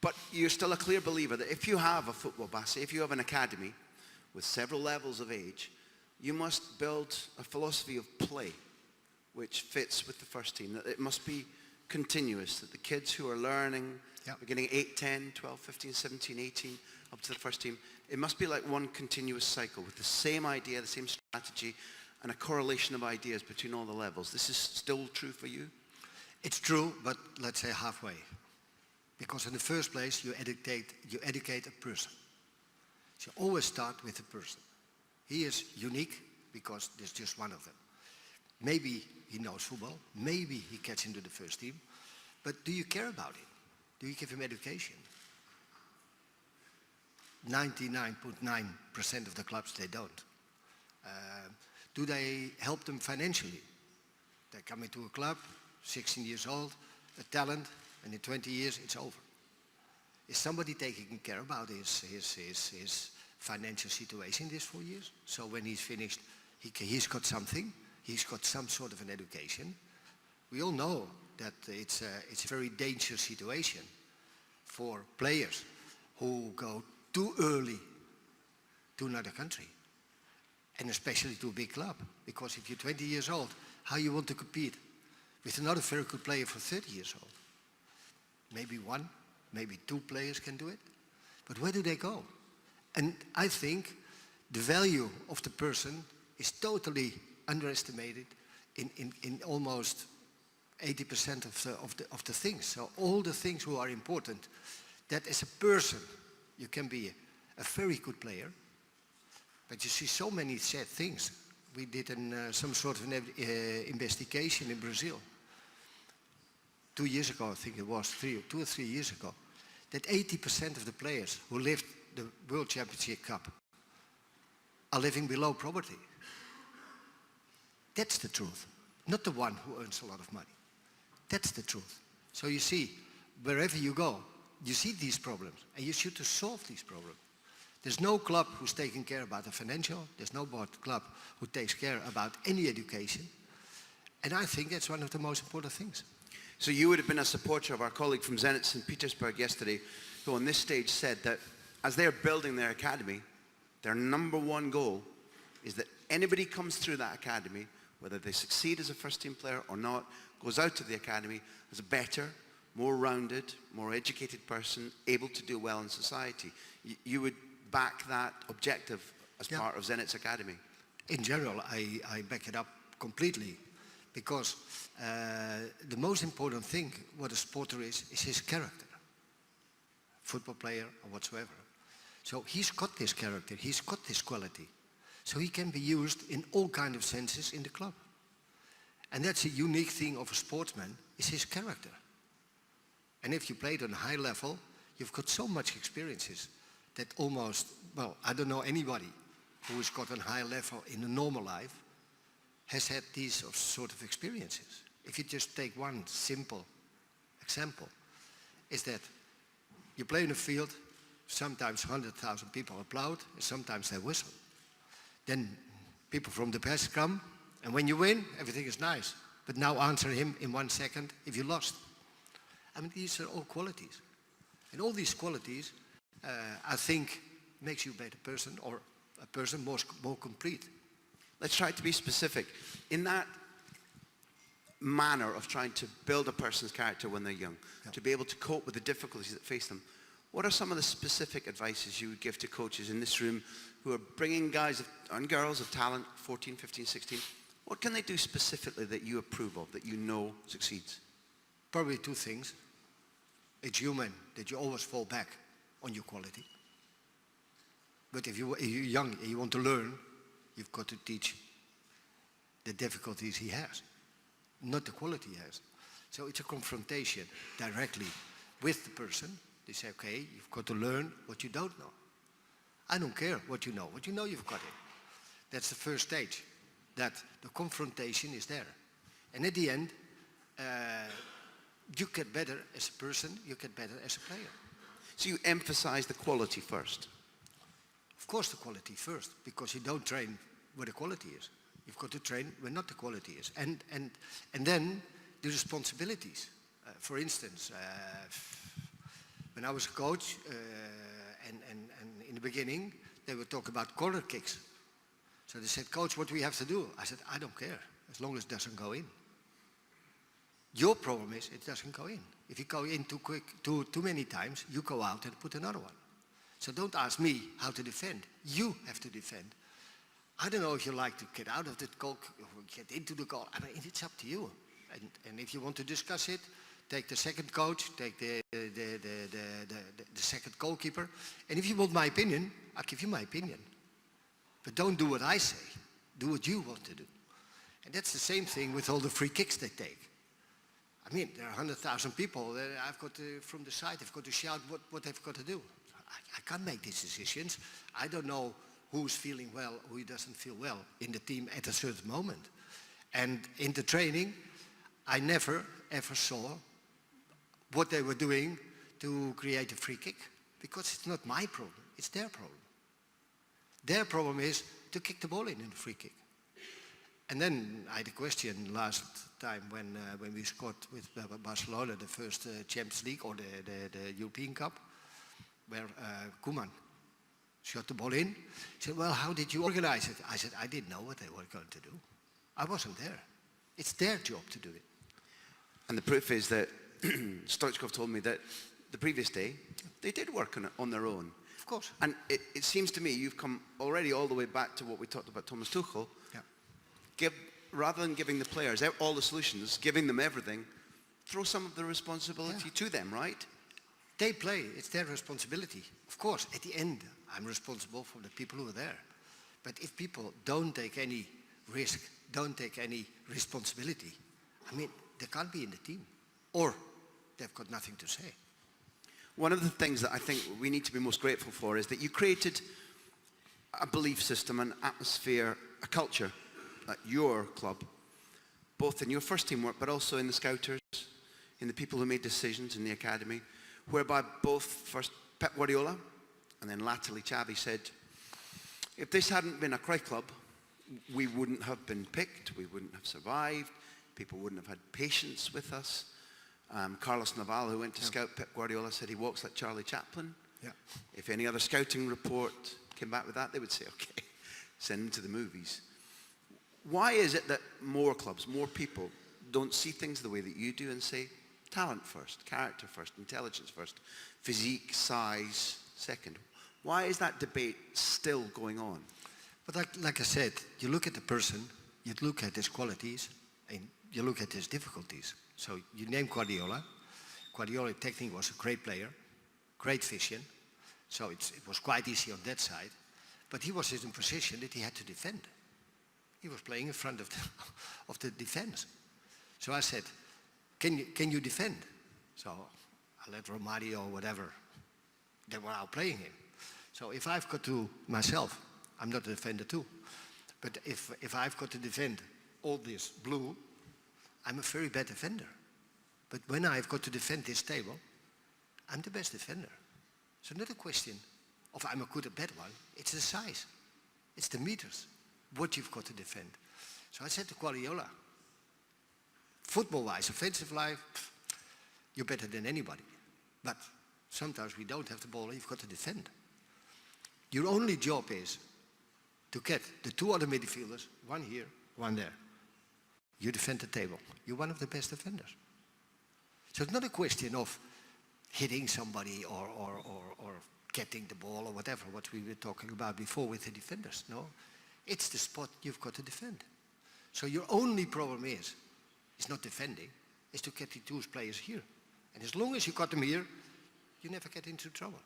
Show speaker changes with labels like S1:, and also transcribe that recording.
S1: But you're still a clear believer that if you have a football basket, if you have an academy with several levels of age, you must build a philosophy of play which fits with the first team, that it must be continuous, that the kids who are learning, beginning 8, 10, 12, 15, 17, 18, up to the first team, it must be like one continuous cycle with the same idea, the same strategy, and a correlation of ideas between all the levels. This is still true for you?
S2: It's true, but let's say halfway. Because in the first place, you educate a person. So you always start with a person. He is unique because there's just one of them. Maybe he knows football, maybe he gets into the first team, but do you care about him? Do you give him education? 99.9% of the clubs, they don't. Do they help them financially? They come into a club, 16 years old, a talent, and in 20 years it's over. Is somebody taking care about his financial situation these 4 years? So when he's finished, he's got something, he's got some sort of an education. We all know that it's a very dangerous situation for players who go too early to another country, and especially to a big club. Because if you're 20 years old, how you want to compete with another very good player for 30 years old? Maybe one, maybe two players can do it, but where do they go? And I think the value of the person is totally underestimated in almost 80% of the things. So all the things who are important, that as a person you can be a very good player, but you see so many sad things. We did some sort of investigation in Brazil 2 years ago, I think it was, 2 or 3 years ago, that 80% of the players who lift the World Championship Cup are living below poverty. That's the truth, not the one who earns a lot of money. That's the truth. So you see, wherever you go, you see these problems, and you should solve these problems. There's no club who's taking care about the financial, there's no club who takes care about any education, and I think that's one of the most important things.
S1: So you would have been a supporter of our colleague from Zenit St. Petersburg yesterday, who on this stage said that as they're building their academy, their number one goal is that anybody comes through that academy, whether they succeed as a first team player or not, goes out of the academy as a better, more rounded, more educated person, able to do well in society. You would back that objective as part of Zenit's academy?
S2: In general, I back it up completely, because the most important thing what a sporter is his character. Football player or whatsoever. So he's got this character, he's got this quality. So he can be used in all kinds of senses in the club. And that's a unique thing of a sportsman, is his character. And if you played on a high level, you've got so much experiences that almost, well, I don't know anybody who has got on high level in a normal life has had these sort of experiences. If you just take one simple example, is that you play in a field, sometimes 100,000 people applaud, and sometimes they whistle. Then people from the press come, and when you win, everything is nice. But now answer him in 1 second if you lost. I mean, these are all qualities. And all these qualities, I think, makes you a better person, or a person more complete.
S1: Let's try to be specific. In that manner of trying to build a person's character when they're young, to be able to cope with the difficulties that face them, what are some of the specific advices you would give to coaches in this room who are bringing guys and girls of talent, 14, 15, 16? What can they do specifically that you approve of, that you know succeeds?
S2: Probably two things. It's human that you always fall back on your quality. But if you're young and you want to learn, you've got to teach the difficulties he has, not the quality he has. So it's a confrontation directly with the person. They say, okay, you've got to learn what you don't know. I don't care what you know. What you know, you've got it. That's the first stage, that the confrontation is there. And at the end, you get better as a person, you get better as a player.
S1: So you emphasize the quality first?
S2: Of course the quality first, because you don't train where the quality is. You've got to train where not the quality is. And then the responsibilities. For instance, When I was a coach, and in the beginning, they would talk about corner kicks. So they said, "Coach, what do we have to do?" I said, "I don't care, as long as it doesn't go in. Your problem is it doesn't go in. If you go in too quick, too many times, you go out and put another one. So don't ask me how to defend. You have to defend. I don't know if you like to get out of the goal or get into the goal. I mean, it's up to you. And if you want to discuss it, take the second coach, take the second goalkeeper. And if you want my opinion, I'll give you my opinion. But don't do what I say. Do what you want to do." And that's the same thing with all the free kicks they take. I mean, there are 100,000 people. I've got to, from the side, I've got to shout what they've got to do. I can't make these decisions. I don't know who's feeling well, who doesn't feel well in the team at a certain moment. And in the training, I never, ever saw what they were doing to create a free kick. Because it's not my problem, it's their problem. Their problem is to kick the ball in the free kick. And then I had a question last time when we scored with Barcelona the first Champions League or the European Cup, where Koeman shot the ball in. He said, "Well, how did you organize it?" I said, "I didn't know what they were going to do. I wasn't there. It's their job to do it."
S1: And the proof is that Stoichkov told me that the previous day, they did work on it on their own.
S2: Of course.
S1: And it seems to me you've come already all the way back to what we talked about Thomas Tuchel.
S2: Yeah.
S1: Rather than giving the players all the solutions, giving them everything, throw some of the responsibility to them, right?
S2: They play, it's their responsibility. Of course, at the end, I'm responsible for the people who are there. But if people don't take any risk, don't take any responsibility, I mean, they can't be in the team. Or they've got nothing to say.
S1: One of the things that I think we need to be most grateful for is that you created a belief system, an atmosphere, a culture at your club, both in your first teamwork, but also in the scouters, in the people who made decisions in the academy, whereby both first Pep Guardiola and then latterly Xavi said, if this hadn't been a Cruyff club, we wouldn't have been picked, we wouldn't have survived, people wouldn't have had patience with us. Carlos Naval, who went to scout Pep Guardiola, said he walks like Charlie Chaplin.
S2: Yeah.
S1: If any other scouting report came back with that, they would say, okay, send him to the movies. Why is it that more clubs, more people don't see things the way that you do and say, talent first, character first, intelligence first, physique, size second? Why is that debate still going on?
S2: But like I said, you look at the person, you look at his qualities, and you look at his difficulties. So you name Guardiola. Guardiola technically was a great player, great vision. So it was quite easy on that side. But he was in a position that he had to defend. He was playing in front of the defense. So I said, can you defend? So I let Romario or whatever, they were out playing him. So if I've got to myself, I'm not a defender too. But if I've got to defend all this blue, I'm a very bad defender. But when I've got to defend this table, I'm the best defender. So not a question of I'm a good or bad one, it's the size. It's the meters, what you've got to defend. So I said to Guardiola, football-wise, offensive life, you're better than anybody. But sometimes we don't have the ball and you've got to defend. Your only job is to get the two other midfielders, one here, one there. You defend the table. You're one of the best defenders. So it's not a question of hitting somebody or getting the ball or whatever, what we were talking about before with the defenders. No, it's the spot you've got to defend. So your only problem is not defending, is to get the two players here. And as long as you got them here, you never get into trouble.